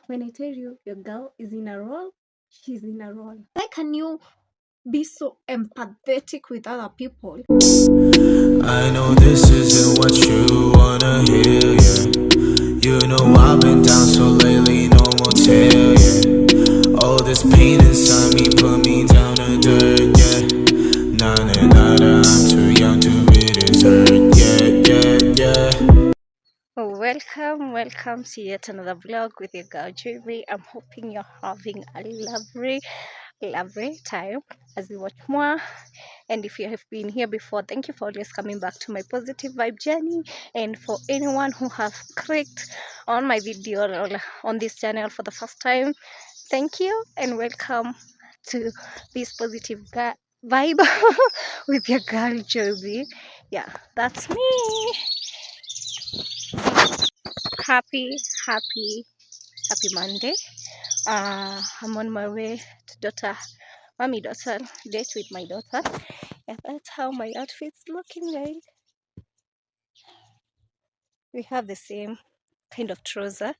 when I tell you your girl is in a role, she's in a role. Why can you be so empathetic with other people? I know this isn't what you wanna hear, yeah. You know I've been down so lately, no more tear, yeah. All this pain inside me put me down to dirt, yeah. Nah, I'm too young to read this hurt, yeah. Welcome to yet another vlog with your girl JB. I'm hoping you're having a lovely time as we watch more. And if you have been here before, thank you for always coming back to my positive vibe journey. And for anyone who have clicked on my video or on this channel for the first time, thank you and welcome to this positive vibe with your girl JB. Yeah, that's me. Happy Monday. I'm on my way to mommy daughter date with my daughter. Yeah, that's how my outfit's looking like. We have the same kind of trouser,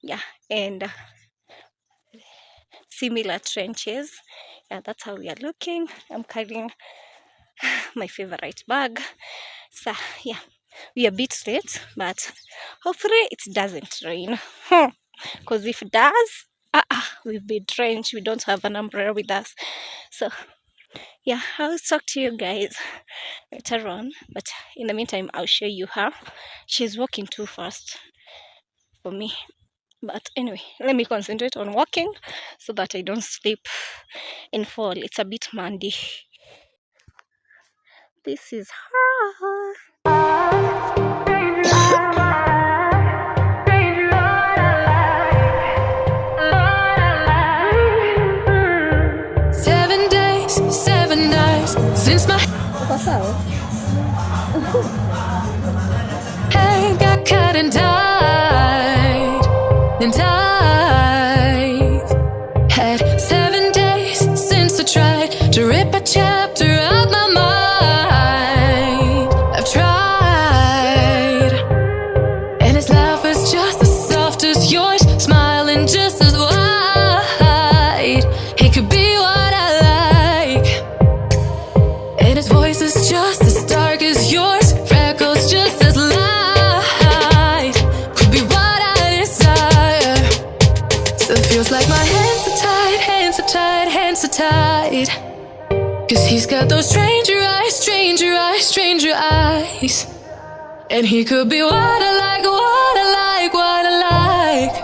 yeah, and similar trenches. Yeah, that's how we are looking. I'm carrying my favorite bag. So yeah, we are a bit late, but hopefully it doesn't rain. Because if it does, we'll be drenched. We don't have an umbrella with us. So yeah, I'll talk to you guys later on, but in the meantime I'll show you her. She's walking too fast for me, but anyway, let me concentrate on walking so that I don't slip and fall. It's a bit muddy. This is her. 7 days, 7 nights since my head got cut and died, had 7 days since I tried to rip a chapter out my mind. I've tried, and his laugh is just as soft as yours, smiling just as wide. He could be what I like, and his voice is just as dark as yours, freckles just as light. Could be what I desire. Still feels like my hands are tied, hands are tied, hands are tied. 'Cause he's got those stranger eyes, stranger eyes, stranger eyes. And he could be what I like, what I like, what I like.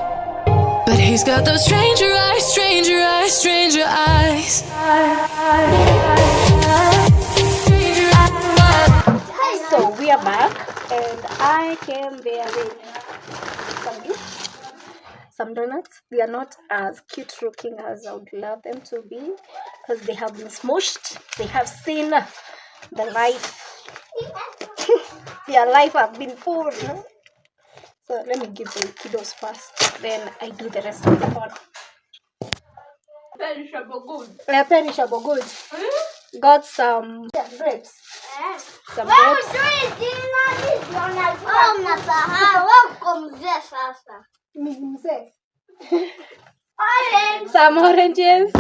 But he's got those stranger eyes, stranger eyes, stranger eyes. So we are back, and I came bearing some gifts, some donuts. They are not as cute looking as I would love them to be because they have been smushed. They have seen the life. Their life have been poured. So let me give the kiddos first, then I do the rest of the fun. Perishable goods. Got some grapes. Some grapes. Some oranges.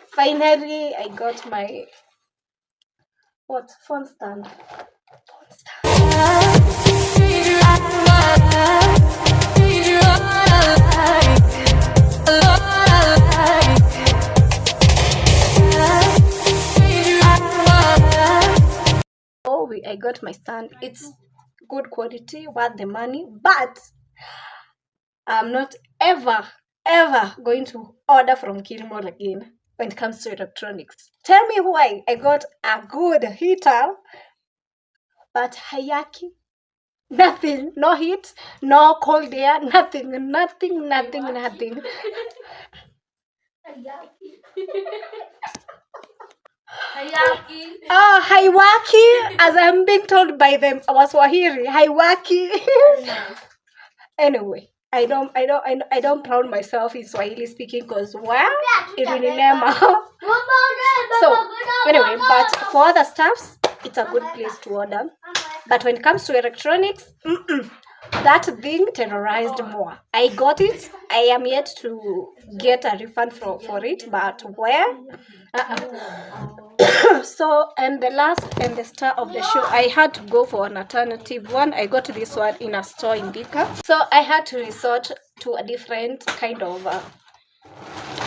Finally, I got my phone stand. I got my stand. It's good quality, worth the money, but I'm not ever going to order from Killmall again when it comes to electronics. Tell me why. I got a good heater, but hayaki, nothing, no heat, no cold air, nothing. Oh, haiwaki, as I'm being told by them, Waswahili, haiwaki. Anyway, I don't proud myself in Swahili speaking because it really never. So anyway, but for other stuffs, it's a good place to order. But when it comes to electronics, that thing terrorized more. I got it. I am yet to get a refund for it, but where? So, and the last and the star of the show, I had to go for an alternative one. I got this one in a store in Dika. So I had to resort to a different kind of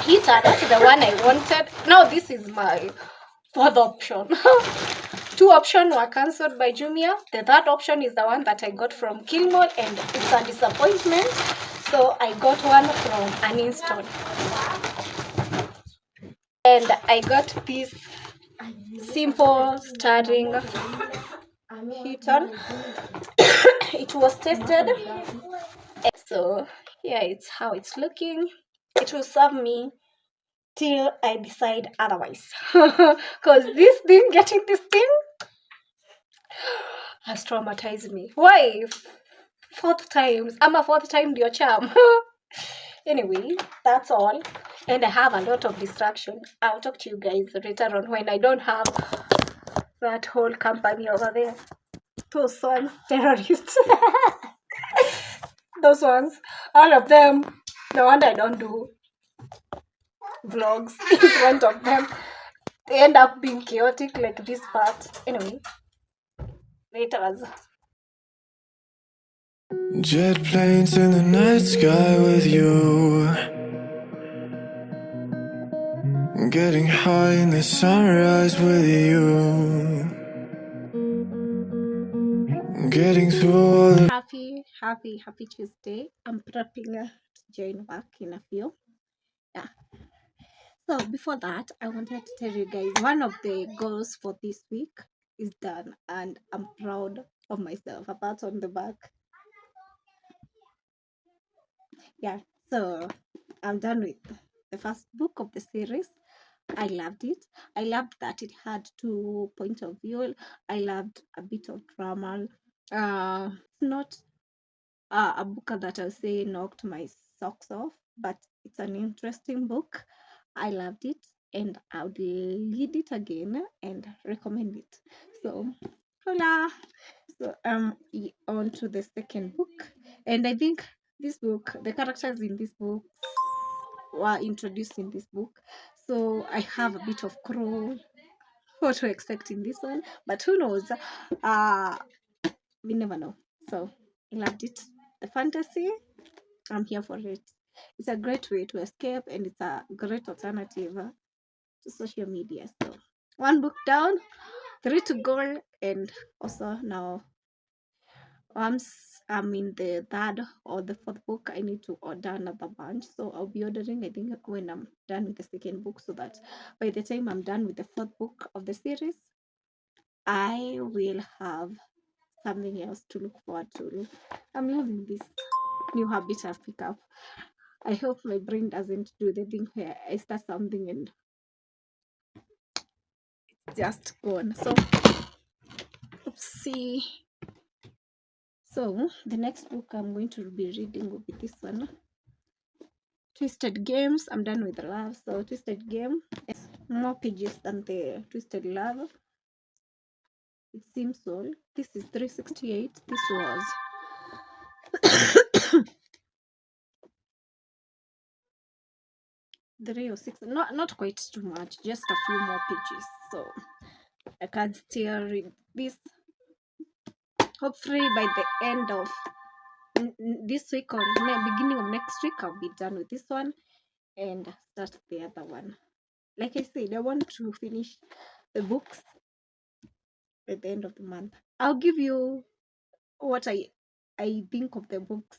heater. That's the one I wanted. Now this is my fourth option. Two options were cancelled by Jumia. The third option is the one that I got from Killmall, and it's a disappointment. So I got one from Uninstall. And I got this simple stirring heater. It was tested. So here it's how it's looking. It will serve me till I decide otherwise. Because this thing, getting this thing, has traumatized me. Why? Fourth times. I'm a fourth time your charm. Anyway, that's all. And I have a lot of distraction. I'll talk to you guys later on when I don't have that whole company over there. Those ones, terrorists. Those ones, all of them. No wonder I don't do vlogs in front of them. They end up being chaotic like this part. Anyway, later. Jet planes in the night sky with you, getting high in the sunrise with you, getting through all the Happy Tuesday. I'm prepping to join work in a few. Yeah. So before that, I wanted to tell you guys one of the goals for this week is done, and I'm proud of myself. A pat on the back. Yeah. So I'm done with the first book of the series. I loved it. I loved that it had 2 points of view. I loved a bit of drama. Not a book that I'll say knocked my socks off, but it's an interesting book. I loved it, and I would read it again and recommend it. So, hola. So on to the second book, and I think this book, the characters in this book were introduced in this book, so I have a bit of clue what to expect in this one, but who knows? We never know. So I loved it. The fantasy, I'm here for it. It's a great way to escape, and it's a great alternative to social media. So 1 book down, 3 to go, and also now once I'm in the 3rd or the 4th book, I need to order another bunch. So I'll be ordering, I think, when I'm done with the 2nd book, so that by the time I'm done with the 4th book of the series, I will have something else to look forward to. I'm loving this new habit I've picked up. I hope my brain doesn't do the thing where I start something and it's just gone. So, oopsie. So, the next book I'm going to be reading will be this one, Twisted Games. I'm done with the love. So, Twisted Game, it's more pages than the Twisted Love. It seems so. This is 368. This was 3 or 6, not quite too much, just a few more pages, so I can still read this. Hopefully by the end of this week or beginning of next week, I'll be done with this one and start the other one. Like I said, I want to finish the books at the end of the month. I'll give you what I think of the books,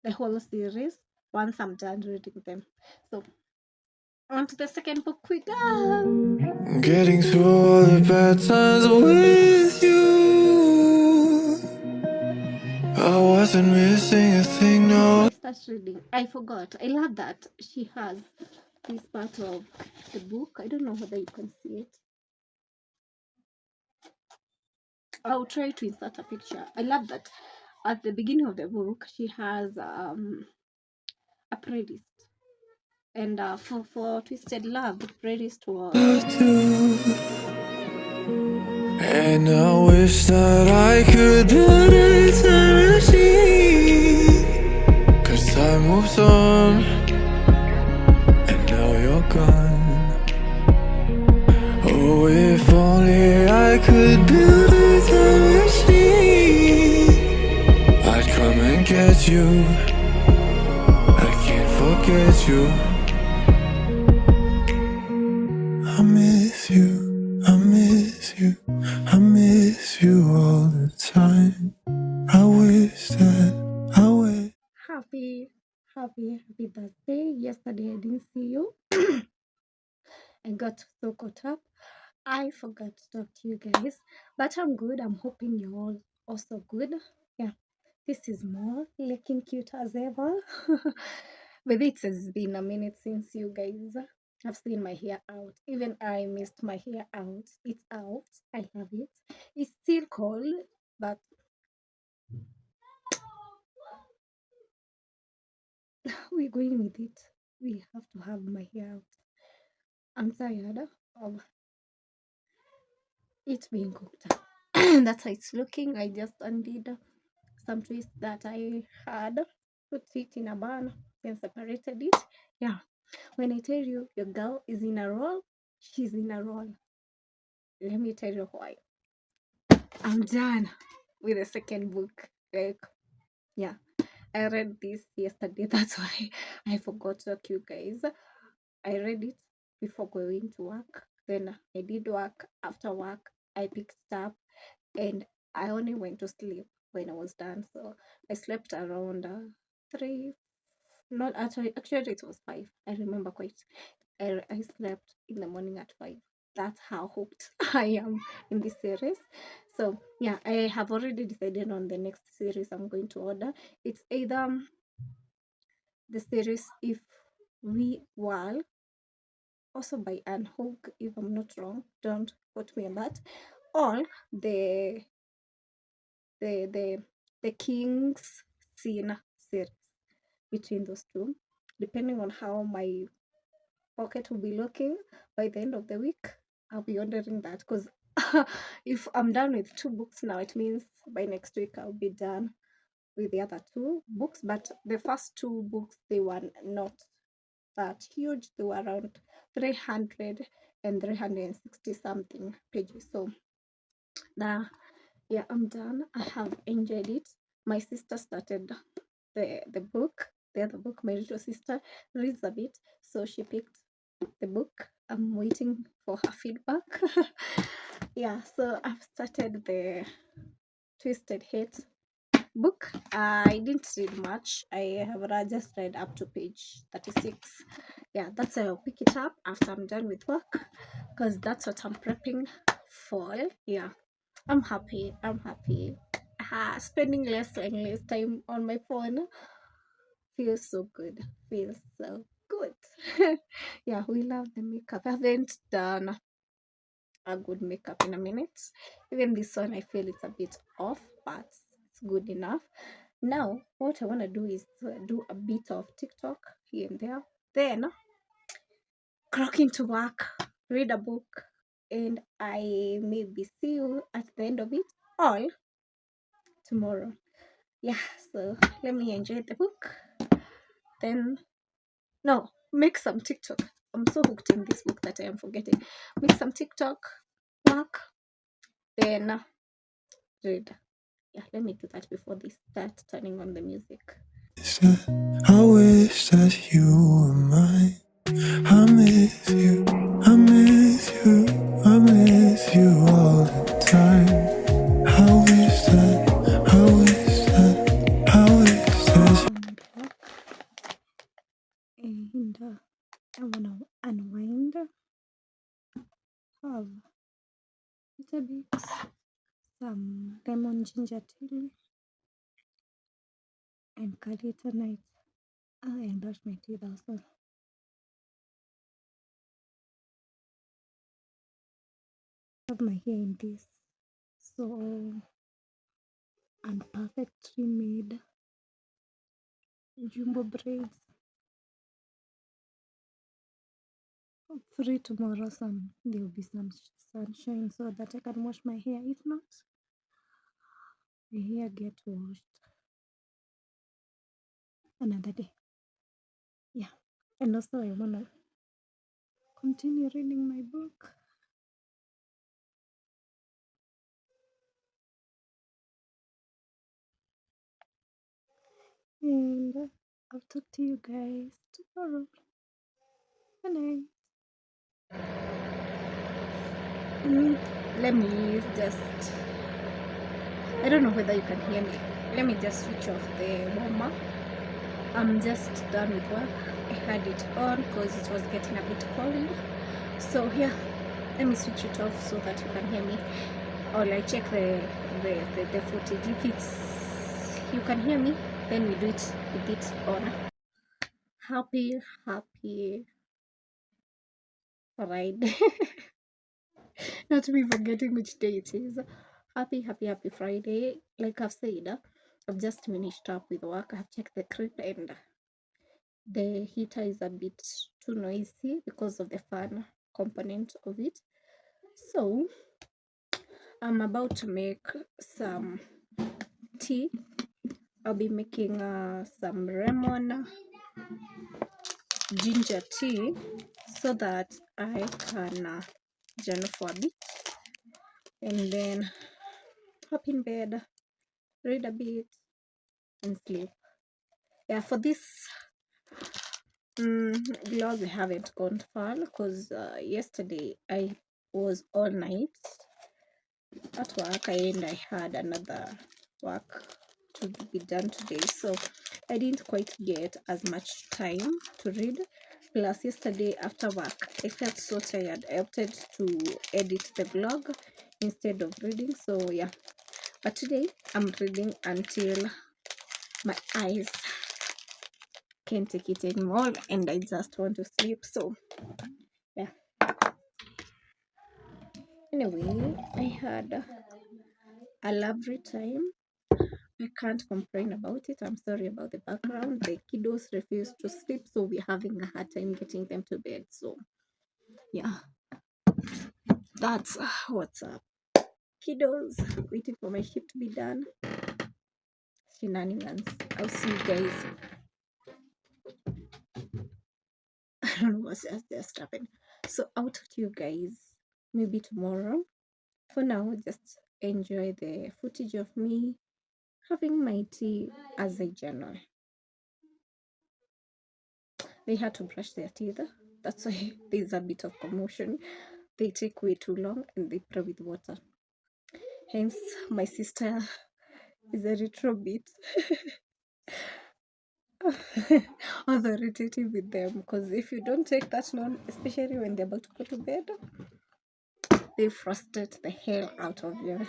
the whole series, once I'm done reading them. So on to the 2nd book we go. getting through all the bad times with you. I wasn't missing a thing, no. I start reading. I forgot. I love that she has this part of the book. I don't know whether you can see it. I'll try to insert a picture. I love that at the beginning of the book she has a playlist. And for Twisted Love, the playlist was and I wish that I could put a time machine gone. Oh, if only I could build a time machine, I'd come and get you. I can't forget you. I miss you, I miss you, I miss you all the time. I wish that I wish. Happy birthday. Yesterday I didn't see you. I got so caught up. I forgot to talk to you guys. But I'm good. I'm hoping you're all also good. Yeah. This is more looking cute as ever. But it has been a minute since you guys have seen my hair out. Even I missed my hair out. It's out. I love it. It's still cold, but we're going with it. We have to have my hair out. I'm tired of it being cooked. That's how it's looking. I just undid some twists that I had, put it in a bun, then separated it. Yeah. When I tell you your girl is in a roll, she's in a roll. Let me tell you why. I'm done with the second book. Like, yeah. I read this yesterday. That's why I forgot to talk you guys. I read it before going to work. Then I did work. After work, I picked it up and I only went to sleep when I was done. So I slept around 3. Not actually, it was 5. I remember quite. I slept in the morning at 5. That's how hooked I am in this series. So yeah, I have already decided on the next series I'm going to order. It's either the series If We Were, also by Anne Hook, if I'm not wrong. Don't quote me on that. Or the the the the King's Scene series. Between those two, depending on how my pocket will be looking by the end of the week, I'll be ordering that because if I'm done with 2 books now, it means by next week I'll be done with the other 2 books. But the first 2 books, they were not that huge. They were around 300 and 360 something pages. So now, yeah, I'm done. I have enjoyed it. My sister started the book. The other book, my little sister reads a bit, so she picked the book. I'm waiting for her feedback. Yeah, so I've started the Twisted Hate book. I didn't read much. I have just read up to page 36. Yeah, that's why I'll pick it up after I'm done with work, because that's what I'm prepping for. Yeah, I'm happy. Spending less and less time on my phone feels so good. Feels so good. Yeah, we love the makeup. I haven't done a good makeup in a minute. Even this one, I feel it's a bit off, but it's good enough. Now, what I want to do is to do a bit of TikTok here and there. Then, clock into work, read a book, and I maybe see you at the end of it all tomorrow. Yeah, so let me enjoy the book. Then, no, make some TikTok. I'm so hooked in this book that I am forgetting. Make some TikTok, work, then read. Yeah, let me do that before they start turning on the music. I wish that you were mine. I miss you, I miss you, I miss you all the time. I wish that, I wish that, I wish that. And I want to unwind, have little bit some lemon ginger tea and curry tonight. And brush my teeth also. Have my hair in this so and perfectly made jumbo braids. Hopefully tomorrow there will be some sunshine so that I can wash my hair. If not, my hair get washed another day. Yeah, and also I wanna continue reading my book. And I'll talk to you guys tomorrow. Good night. Let me just, I don't know whether you can hear me. Let me just switch off the warmer. I'm just done with work. I had it on because it was getting a bit cold. So yeah, let me switch it off so that you can hear me. Or I check the footage. If it's, you can hear me, then we do it with it on. Happy Friday. Not me forgetting which day it is. Happy Friday. Like I've said, I've just finished up with work. I've checked the crib and the heater is a bit too noisy because of the fan component of it. So I'm about to make some tea. I'll be making some lemon ginger tea so that I can journal for a bit and then hop in bed, read a bit and sleep. Yeah, for this vlog I haven't gone far because yesterday I was all night at work and I had another work to be done today, so I didn't quite get as much time to read. Plus yesterday after work I felt so tired. I opted to edit the vlog instead of reading. So yeah, but today I'm reading until my eyes can't take it anymore and I just want to sleep. So yeah, anyway, I had a lovely time. I can't complain about it. I'm sorry about the background. The kiddos refuse to sleep, so we're having a hard time getting them to bed. So yeah, that's what's up. Kiddos waiting for my shift to be done. Shenanigans. I'll see you guys. I don't know what's just happened. So I'll talk to you guys maybe tomorrow. For now, just enjoy the footage of me having my tea as a journal. They had to brush their teeth. That's why there's a bit of commotion. They take way too long and they play with water. Hence, my sister is a little bit authoritative with them, because if you don't take that long, especially when they're about to go to bed, they frustrate the hell out of you.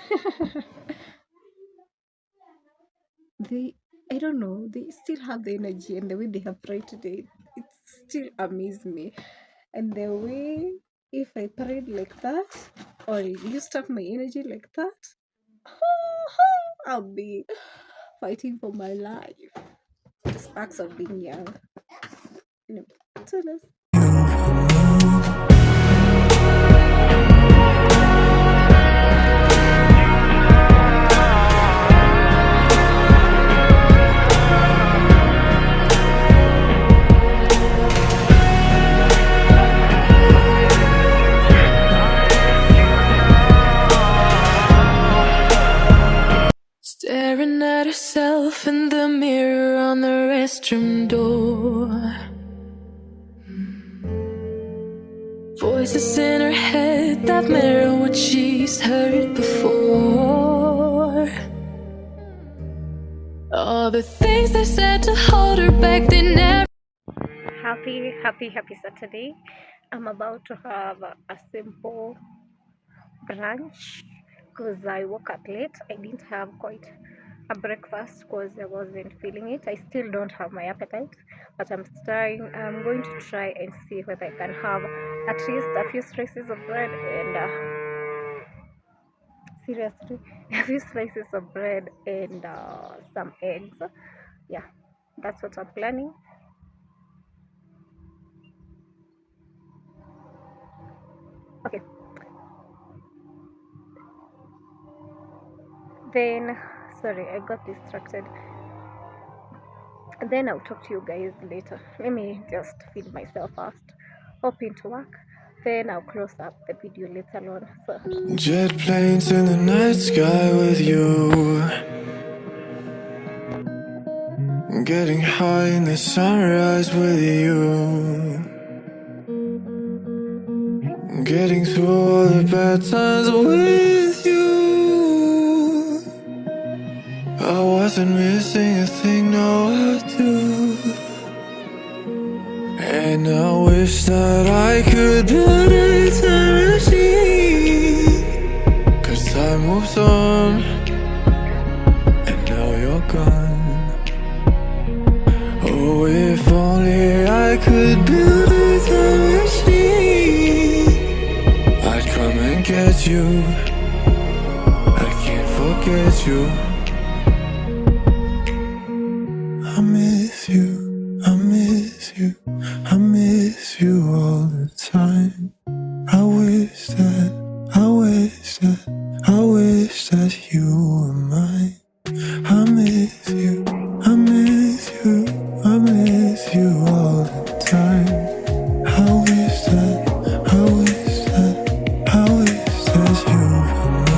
I don't know, they still have the energy, and the way they have prayed today, it still amazes me. And the way, if I prayed like that or used up my energy like that, I'll be fighting for my life. The sparks of being young. So let's. Staring at herself in the mirror on the restroom door. Voices in her head that mirror what she's heard before. All the things they said to hold her back, they never. Happy Saturday. I'm about to have a simple brunch because I woke up late. I didn't have quite a breakfast because I wasn't feeling it. I still don't have my appetite, but I'm going to try and see whether I can have at least a few slices of bread and seriously, a few slices of bread and some eggs. Yeah, that's what I'm planning. Okay, then sorry, I got distracted. Then I'll talk to you guys later. Let me just feed myself first, hop into work, then I'll close up the video later on. So jet planes in the night sky with you, getting high in the sunrise with you, getting through all the bad times with you. I wasn't missing a thing, now I do. And I wish that I could build a time machine, 'cause time moves on, and now you're gone. Oh, if only I could build a time machine, I'd come and get you. I can't forget you. I miss you, I miss you, I miss you all the time. I wish that, I wish that, I wish that you were mine. I miss you, I miss you, I miss you all the time. I wish that, I wish that, I wish that you were mine.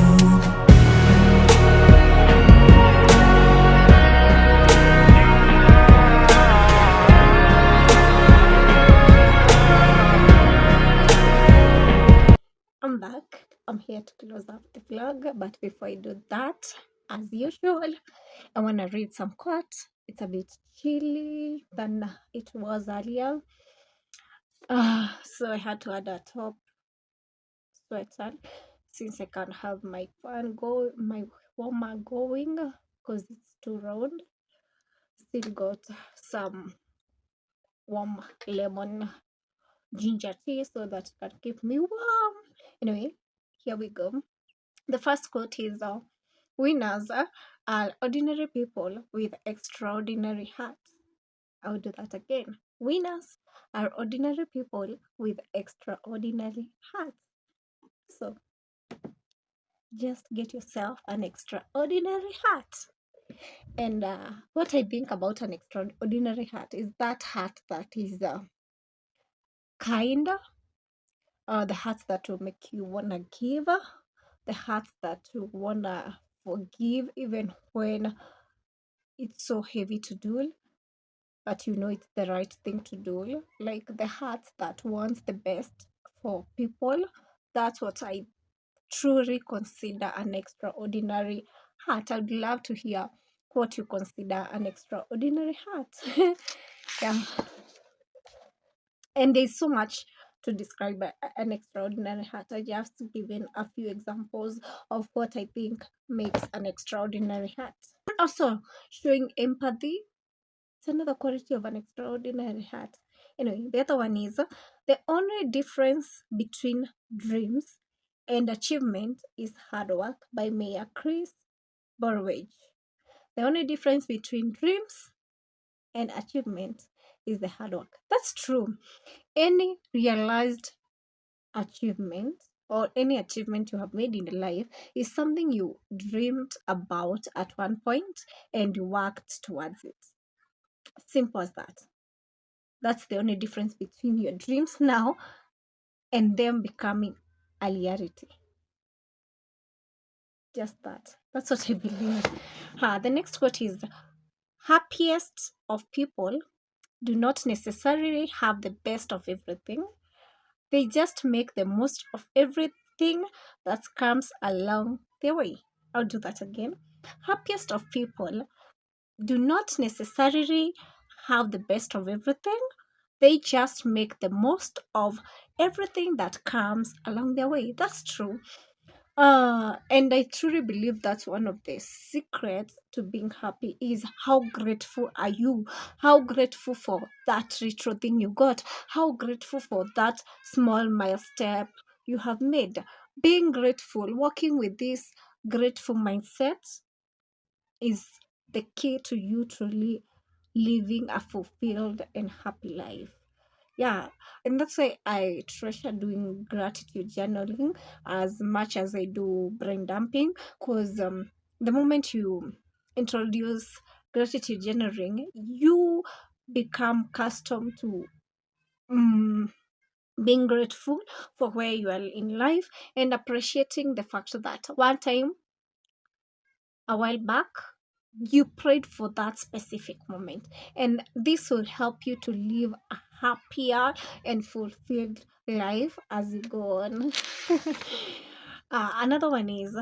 I'm back. I'm here to close up the vlog, but before I do that, as usual, I want to read some quotes. It's a bit chilly than it was earlier. So I had to add a top sweater since I can't have my warmer going because it's too round. Still got some warm lemon ginger tea so that it can keep me warm. Anyway, here we go. The first quote is winners are ordinary people with extraordinary hearts. I'll do that again. Winners are ordinary people with extraordinary hearts. So just get yourself an extraordinary heart. And what I think about an extraordinary heart is that heart that is kind, the heart that will make you wanna give, the heart that you wanna forgive even when it's so heavy to do, but you know it's the right thing to do. Like the heart that wants the best for people. That's what I truly consider an extraordinary heart. I'd love to hear what you consider an extraordinary heart. Yeah. And there's so much to describe an extraordinary heart. I just given a few examples of what I think makes an extraordinary heart. Also, showing empathy. It's another quality of an extraordinary heart. Anyway, the other one is the only difference between dreams and achievement is hard work by Mayor Chris Borwage. The only difference between dreams and achievement is the hard work. That's true. Any realized achievement or any achievement you have made in life is something you dreamed about at one point and you worked towards it. Simple as that. That's the only difference between your dreams now and them becoming a reality. Just that. That's what I believe. The next quote is happiest of people do not necessarily have the best of everything. They just make the most of everything that comes along their way. I'll do that again. Happiest of people do not necessarily have the best of everything. They just make the most of everything that comes along their way. That's true. And I truly believe that's one of the secrets to being happy is how grateful are you? How grateful for that retro thing you got? How grateful for that small mile step you have made? Being grateful, working with this grateful mindset is the key to you truly living a fulfilled and happy life. Yeah, and that's why I treasure doing gratitude journaling as much as I do brain dumping, because the moment you introduce gratitude journaling, you become accustomed to being grateful for where you are in life, and appreciating the fact that one time, a while back, you prayed for that specific moment. And this will help you to live a happier and fulfilled life as you go on. Another one is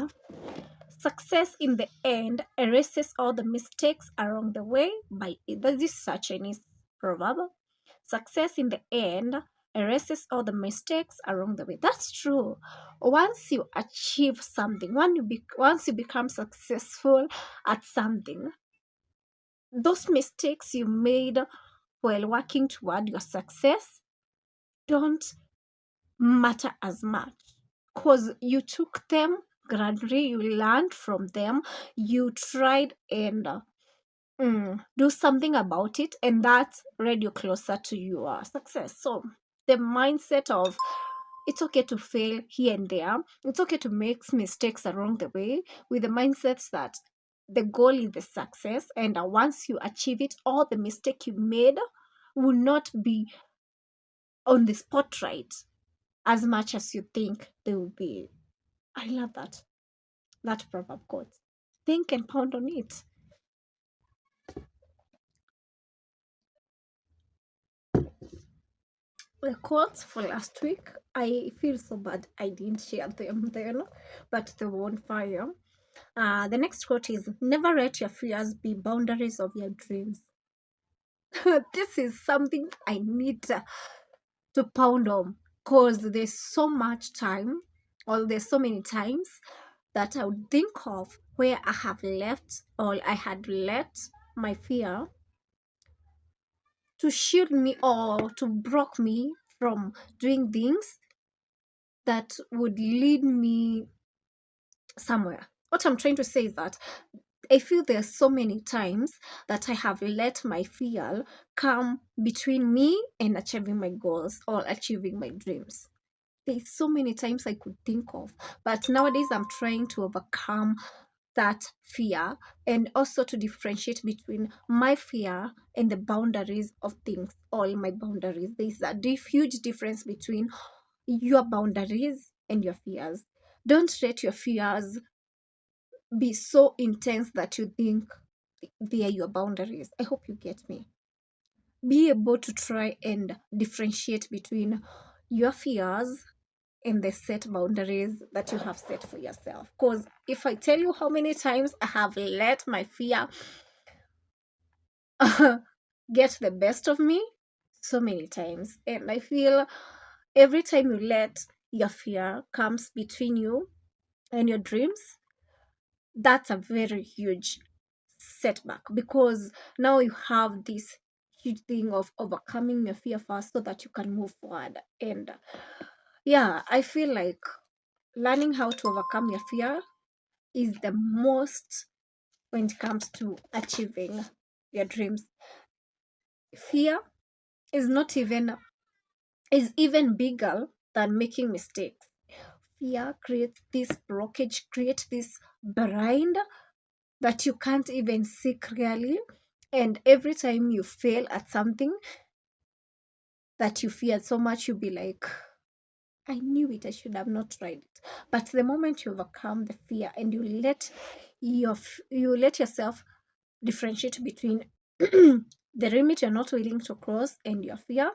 success in the end erases all the mistakes along the way. By this is a Chinese proverb. Success in the end erases all the mistakes along the way. That's true. Once you achieve something, once you become successful at something, those mistakes you made while working toward your success don't matter as much, because you took them gradually, you learned from them, you tried and do something about it, and that led you closer to your success. So the mindset of it's okay to fail here and there, it's okay to make mistakes along the way, with the mindset that the goal is the success, and once you achieve it, all the mistake you made will not be on the spotlight as much as you think they will be. I love that proverb quote. Think and pound on it. The quotes for last week, I feel so bad I didn't share them then, but they were on fire. The next quote is, never let your fears be boundaries of your dreams. This is something I need to pound on, because there's so much time, or there's so many times that I would think of where I have left, or I had let my fear to shield me or to block me from doing things that would lead me somewhere. What I'm trying to say is that I feel there's so many times that I have let my fear come between me and achieving my goals or achieving my dreams. There's so many times I could think of, but nowadays I'm trying to overcome that fear, and also to differentiate between my fear and the boundaries of things, all my boundaries. There's a huge difference between your boundaries and your fears. Don't let your fears be so intense that you think they are your boundaries. I hope you get me. Be able to try and differentiate between your fears and the set boundaries that you have set for yourself. Because if I tell you how many times I have let my fear get the best of me, so many times. And I feel every time you let your fear comes between you and your dreams, that's a very huge setback, because now you have this huge thing of overcoming your fear first so that you can move forward. And yeah, I feel like learning how to overcome your fear is the most when it comes to achieving your dreams. Fear is not even is even bigger than making mistakes. Fear creates this blockage, creates this blind that you can't even see clearly. And every time you fail at something that you feared so much, you'll be like, I knew it, I should have not tried it. But the moment you overcome the fear and you let yourself differentiate between the limit you're not willing to cross and your fear,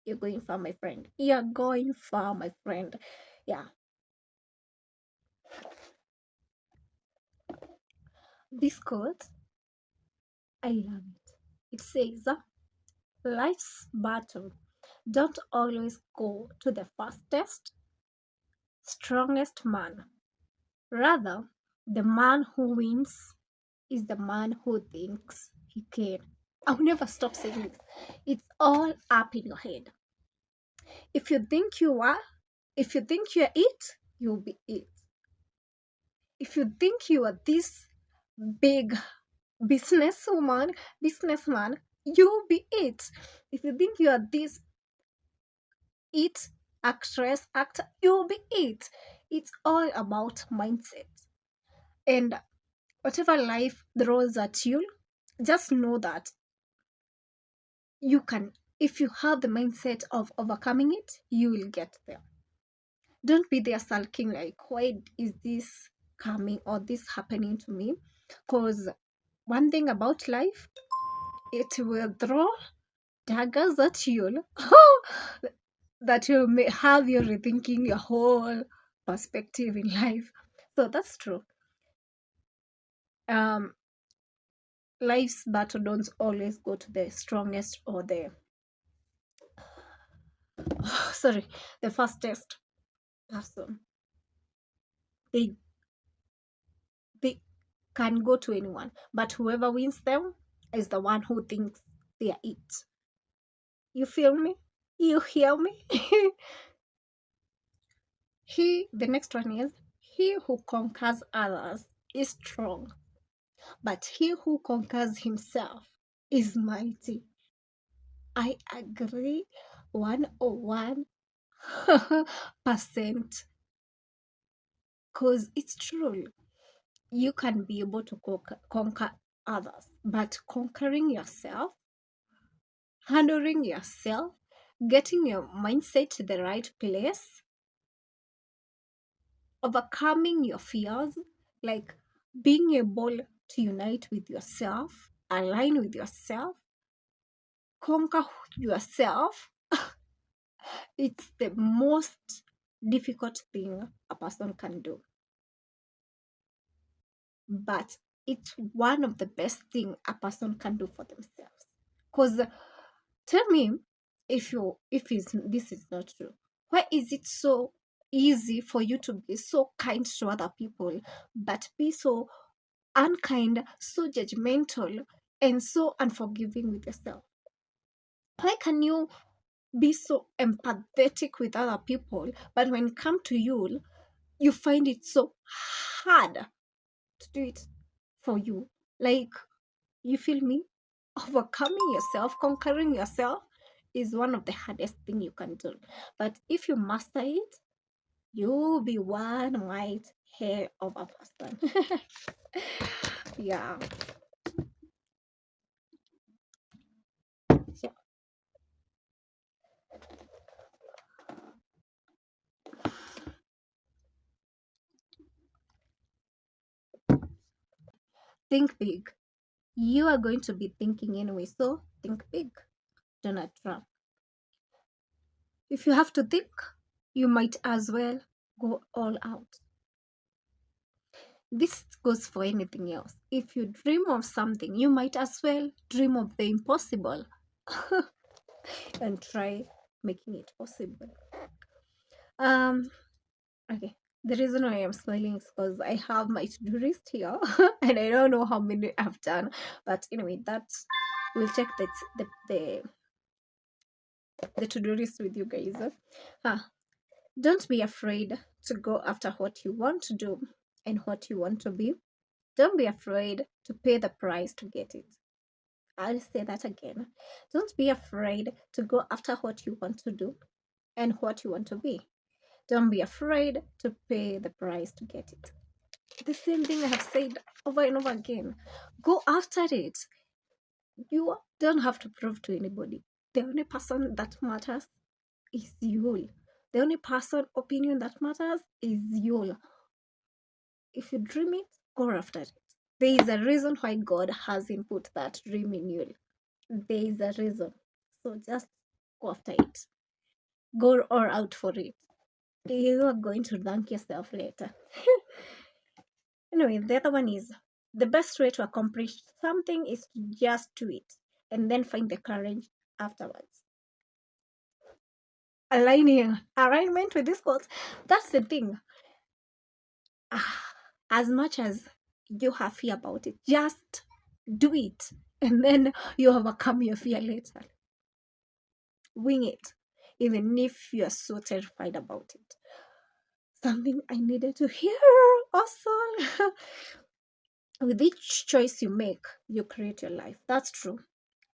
you're going far, my friend. You're going far, my friend. Yeah. This quote, I love it. It says, life's battle don't always go to the fastest, strongest man. Rather, the man who wins is the man who thinks he can. I'll never stop saying this. It's all up in your head. If you think you are, if you think you're it, you'll be it. If you think you are this big businessman, you'll be it. If you think you are this it actor, you'll be it. It's all about mindset. And whatever life throws at you, just know that you can If you have the mindset of overcoming it, you will get there. Don't be there sulking like, why is this coming or this happening to me? Because one thing about life, it will throw daggers at you that will have you rethinking your whole perspective in life. So that's true. Um, Life's battle don't always go to the strongest or the sorry, the fastest person. They they can go to anyone, but whoever wins them is the one who thinks they are it. You feel me? You hear me? The next one is, he who conquers others is strong, but he who conquers himself is mighty. I agree 101%, because it's true. You can be able to conquer others, but conquering yourself, handling yourself, getting your mindset to the right place, overcoming your fears, like being able to unite with yourself, align with yourself, conquer yourself, it's the most difficult thing a person can do. But it's one of the best thing a person can do for themselves. Because tell me, if this is not true, why is it so easy for you to be so kind to other people, but be so unkind, so judgmental, and so unforgiving with yourself? Why can you be so empathetic with other people, but when it comes to you, you find it so hard to do it for you? Like, you feel me? Overcoming yourself, conquering yourself is one of the hardest thing you can do. But if you master it, you'll be one white hair of a person. Yeah. So think big. You are going to be thinking anyway, so think big. Donald Trump. If you have to think, you might as well go all out. This goes for anything else. If you dream of something, you might as well dream of the impossible and try making it possible. Okay. The reason why I'm smiling is because I have my to-do list here and I don't know how many I've done. But anyway, that's we'll check the to-do list with you guys. Don't be afraid to go after what you want to do and what you want to be. Don't be afraid to pay the price to get it. I'll say that again. Don't be afraid to go after what you want to do and what you want to be. Don't be afraid to pay the price to get it. The same thing I have said over and over again. Go after it. You don't have to prove to anybody. The only person that matters is you. The only person opinion that matters is you. If you dream it, go after it. There is a reason why God hasn't put that dream in you. There is a reason. So just go after it. Go all out for it. You are going to thank yourself later. Anyway, the other one is, the best way to accomplish something is to just do it and then find the courage afterwards. Alignment with this quote. That's the thing. As much as you have fear about it, just do it and then you overcome your fear later. Wing it, even if you are so terrified about it. Something I needed to hear also. With each choice you make, you create your life. That's true.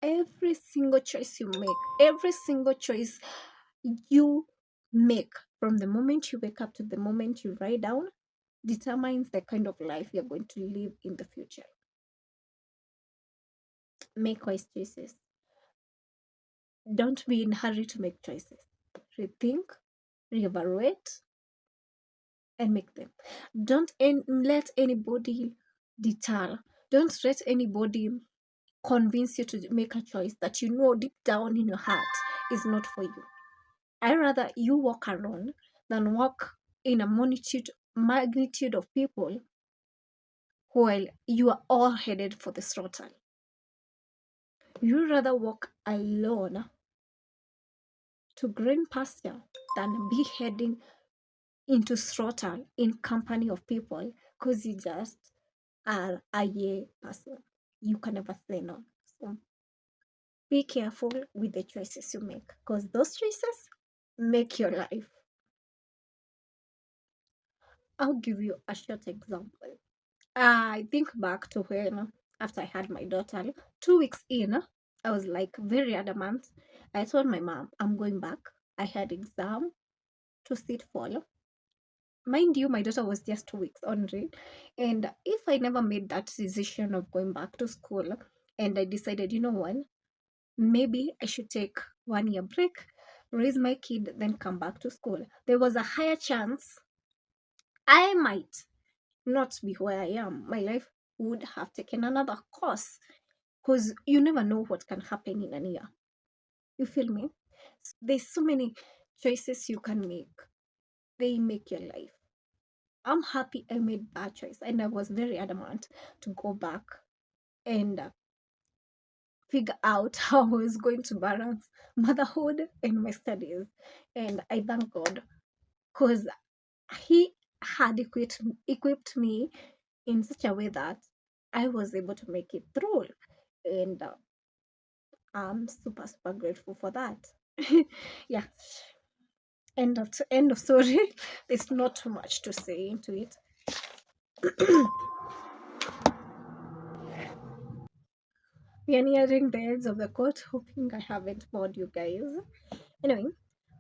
Every single choice you make, every single choice you make, from the moment you wake up to the moment you write down, determines the kind of life you're going to live in the future. Make wise choices. Don't be in a hurry to make choices. Rethink, reevaluate, and make them. Don't let anybody deter. Don't let anybody convince you to make a choice that you know deep down in your heart is not for you. I rather you walk alone than walk in a magnitude of people while you are all headed for the slaughter. You rather walk alone to green pasture than be heading into slaughter in company of people because you just are a yeah person. You can never say no. So be careful with the choices you make because those choices make your life. I'll give you a short example. I think back to when, after I had my daughter, 2 weeks in, I was like very adamant. I told my mom, I'm going back. I had exam to sit for. Mind you, my daughter was just 2 weeks only. And if I never made that decision of going back to school, and I decided, you know what, maybe I should take 1 year break, raise my kid, then come back to school, there was a higher chance I might not be where I am. My life would have taken another course because you never know what can happen in a year. You feel me? There's so many choices you can make. They make your life. I'm happy I made that choice, and I was very adamant to go back and figure out how I was going to balance motherhood and my studies. And I thank God because He had equipped me in such a way that I was able to make it through. And I'm super, super grateful for that. Yeah, end of story. There's not too much to say into it. We are nearing the ends of the quote, hoping I haven't bored you guys. Anyway,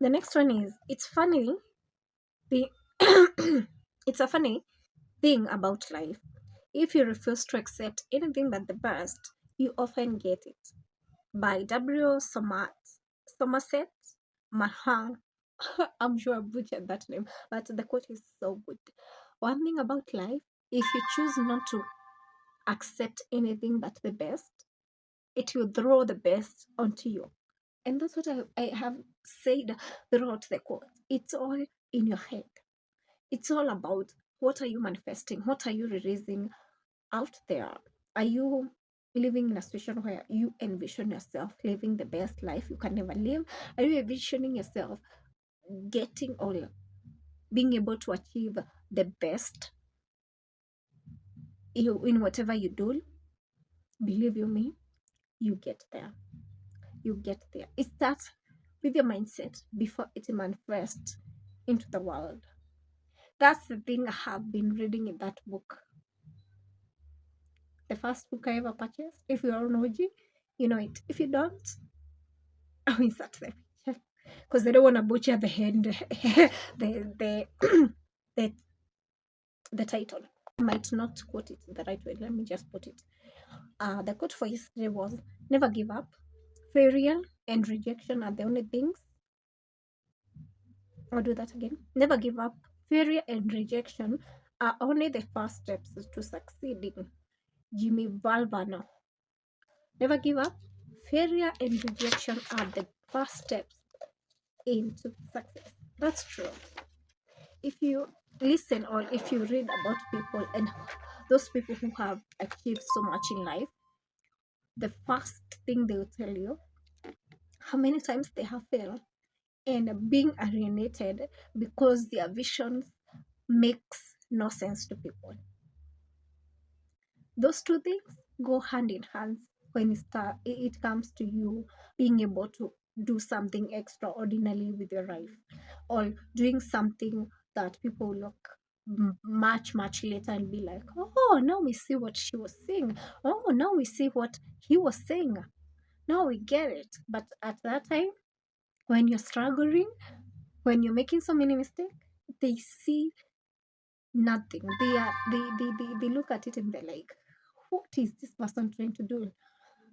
the next one is it's funny. The it's a funny thing about life. If you refuse to accept anything but the best, you often get it. By Somerset Mahang. I'm sure I butchered that name, but the quote is so good. One thing about life, if you choose not to accept anything but the best, it will throw the best onto you. And that's what I have said throughout the quote. It's all in your head. It's all about what are you manifesting? What are you releasing out there? Are you living in a situation where you envision yourself living the best life you can ever live? Are you envisioning yourself getting or being able to achieve the best in whatever you do? Believe you me, you get there. You get there. It starts with your mindset before it manifests into the world. That's the thing I have been reading in that book. The first book I ever purchased. If you are an OG, you know it. If you don't, I will insert the picture because I don't want to butcher the head, the the the title. I might not quote it the right way. Let me just put it. The quote for yesterday was never give up. Failure and rejection are the only things. I'll do that again. Never give up. Failure and rejection are only the first steps to succeeding. Jimmy Valvano. Never give up. Failure and rejection are the first steps into success. That's true. If you listen or if you read about people and those people who have achieved so much in life, the first thing they will tell you how many times they have failed and being alienated because their visions makes no sense to people. Those two things go hand in hand when it comes to you being able to do something extraordinary with your life or doing something that people look much later and be like, oh, now we see what she was saying. Oh, now we see what he was saying. Now we get it. But at that time, when you're struggling, when you're making so many mistakes, they see nothing. They look at it and they're like, what is this person trying to do?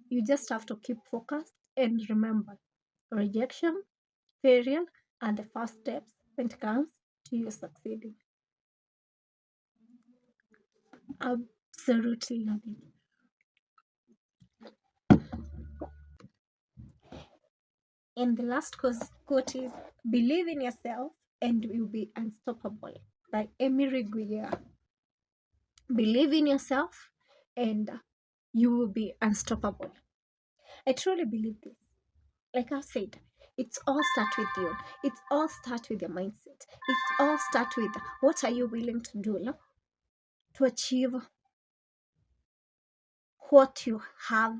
You just have to keep focused and remember rejection, failure are the first steps when it comes to you succeeding. Absolutely love it. And the last quote is, believe in yourself and you'll be unstoppable, by Emery Guia. Believe in yourself and you will be unstoppable. I truly believe this. Like I said, it's all start with you. It's all start with your mindset. It's all start with what are you willing to do to achieve what you have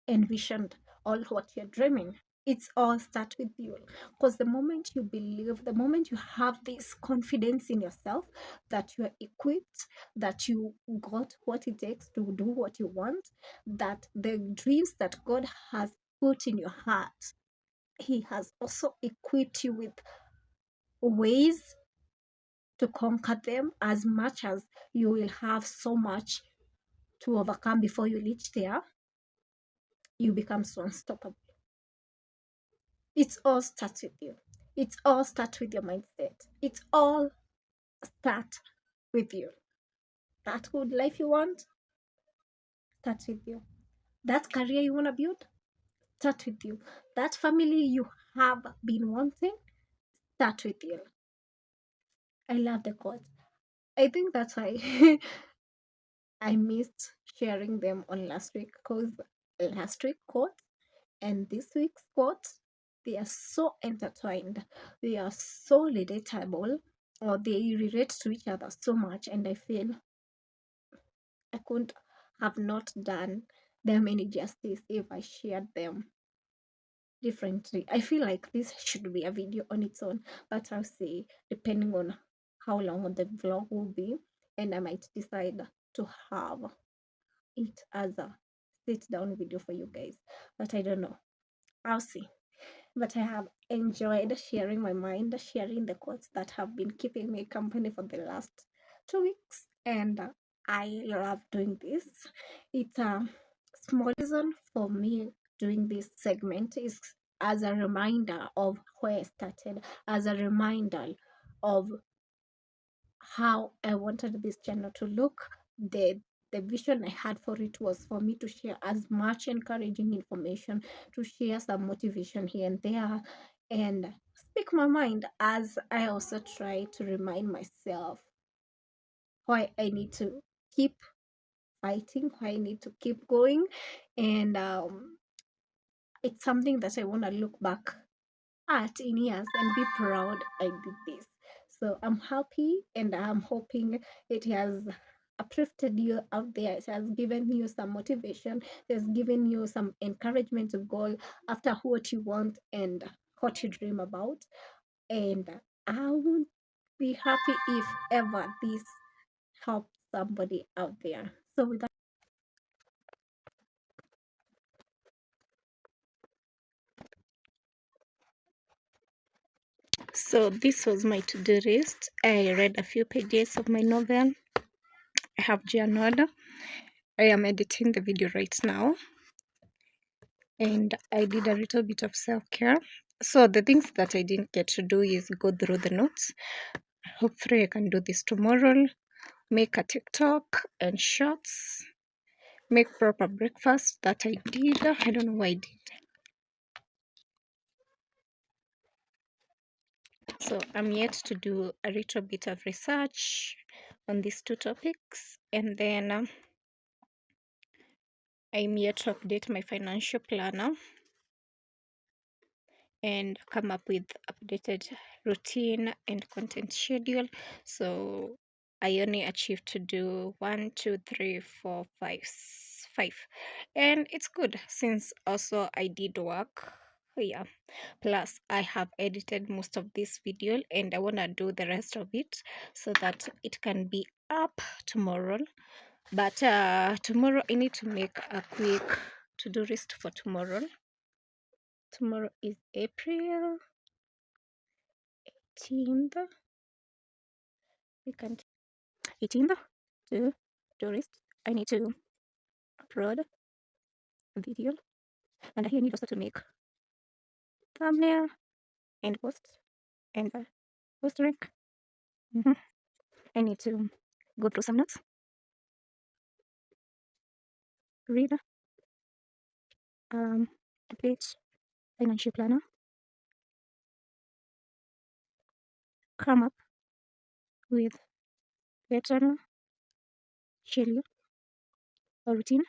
envisioned or what you're dreaming. It's all start with you, because the moment you believe, the moment you have this confidence in yourself that you're equipped, that you got what it takes to do what you want, that the dreams that God has put in your heart, He has also equipped you with ways to conquer them, as much as you will have so much to overcome before you reach there, you become so unstoppable. It's all starts with you. It's all start with your mindset. It's all start with you. That good life you want starts with you. That career you want to build start with you. That family you have been wanting start with you. I love the quote. I think that's why I missed sharing them on last week, because last week quote and this week's quote, they are so intertwined. They are so relatable, or they relate to each other so much, and I feel I couldn't have not done them any justice if I shared them differently. I feel like this should be a video on its own, but I'll see depending on how long the vlog will be, and I might decide to have it as a sit down video for you guys, but I don't know. I'll see. But I have enjoyed sharing my mind, sharing the quotes that have been keeping me company for the last 2 weeks, and I love doing this. It's a small reason for me doing this segment is as a reminder of where I started, as a reminder of how I wanted this channel to look. The vision I had for it was for me to share as much encouraging information, to share some motivation here and there, and speak my mind, as I also try to remind myself why I need to keep fighting, why I need to keep going. And it's something that I want to look back at in years and be proud I did this. So I'm happy, and I'm hoping it has uplifted you out there. It has given you some motivation. It has given you some encouragement to go after what you want and what you dream about. And I would be happy if ever this helps somebody out there. So with that, so this was my to-do list. I read a few pages of my novel. I have journaled. I am editing the video right now, and I did a little bit of self-care. So the things that I didn't get to do is go through the notes. Hopefully I can do this tomorrow. Make a TikTok and shots. Make proper breakfast that I did. I don't know why I did. So I'm yet to do a little bit of research on these two topics, and then I'm yet to update my financial planner and come up with updated routine and content schedule. So I only achieved to do 1, 2, 3, 4, 5, 5, and it's good since also I did work. Yeah, plus I have edited most of this video, and I want to do the rest of it so that it can be up tomorrow. But tomorrow I need to make a quick to-do list for tomorrow. Tomorrow is April 18th. We can 18th to do list. I need to upload a video, and I need also to make thumbnail and post and post link. I need to go through some notes, read a page, financial planner, come up with pattern, schedule, or routine,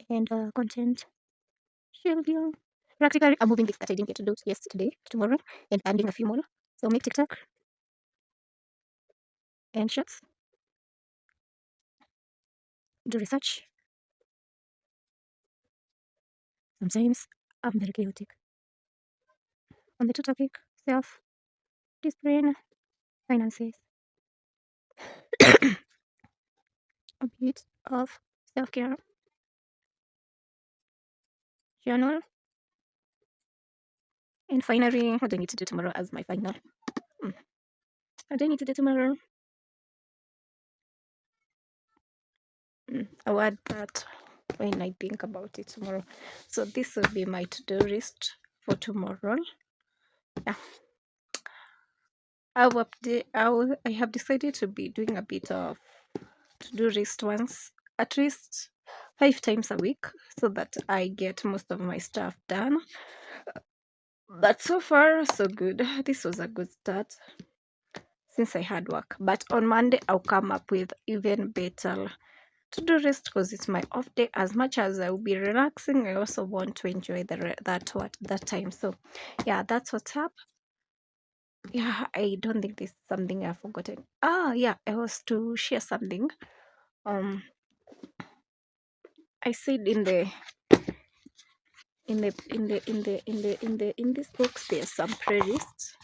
and content schedule. Practically, I'm moving this that I didn't get to do yesterday, tomorrow, and I'm doing a few more. So make TikTok and shorts, do research. Sometimes I'm very chaotic. On the two topic, self discipline, finances, a bit of self care, journal, and finally, what do I need to do tomorrow as my final? What do I need to do tomorrow? A word that when I think about it tomorrow. So this will be my to-do list for tomorrow. Yeah. I have decided to be doing a bit of to-do list once, at least 5 times a week, so that I get most of my stuff done. But so far, so good. This was a good start since I had work. But on Monday, I'll come up with even better to-do list because it's my off day. As much as I will be relaxing, I also want to enjoy that time. So, yeah, that's what's up. Yeah, I don't think this is something I've forgotten. Yeah, I was to share something. I said in this book there's some playlists.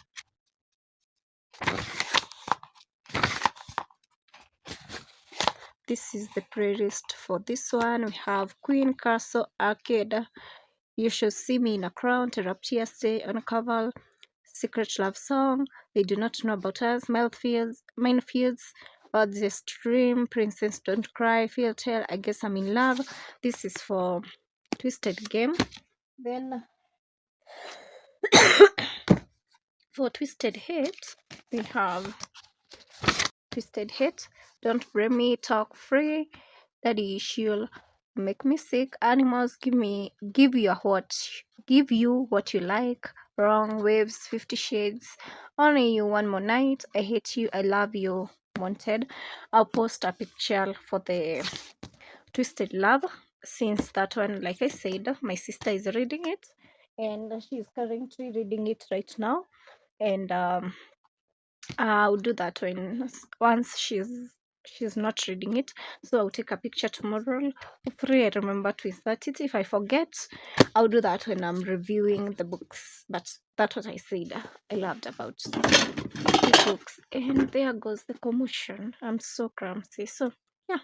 This is the playlist for this one. We have Queen, Castle, Arcade, You Should See Me in a Crown, Therapy Stay on a Cover, Secret Love Song, They Do Not Know About Us, Minefields, Odds the Stream, Princess Don't Cry, Feel Tale, I Guess I'm in Love. This is for Twisted Game. Then for Twisted Hate, we have Twisted Hate, Don't Blame Me, Talk Free, Daddy Issue, Make Me Sick, Animals, Give You What You Like, Wrong Waves, 50 Shades, Only You One More Night, I Hate You, I Love You, Wanted. I'll post a picture for the Twisted Love, since that one, like I said, my sister is reading it and she's currently reading it right now, and I'll do that once she's not reading it. So I'll take a picture tomorrow. Hopefully I remember to insert it. If I forget, I'll do that when I'm reviewing the books. But that's what I said I loved about these books. And there goes the commotion. I'm so clumsy. So yeah.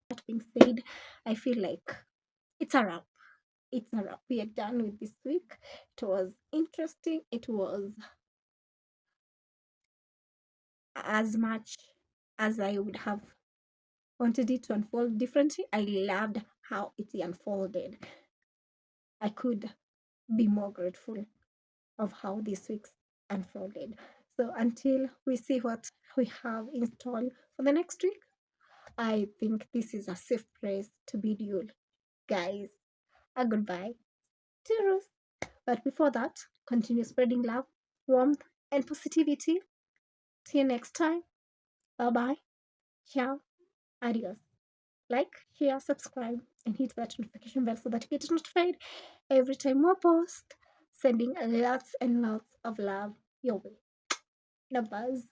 That being said, I feel like it's a wrap. It's a wrap. We are done with this week. It was interesting. It was as much as I would have wanted it to unfold differently. I loved how it unfolded. I could be more grateful of how this week's unfolded. So until we see what we have in store for the next week, I think this is a safe place to bid you guys a goodbye. Toodles. But before that, continue spreading love, warmth, and positivity. See you next time. Bye bye. Ciao. Adios. Like, share, subscribe, and hit that notification bell so that you get notified every time we post. Sending lots and lots of love your way. No buzz.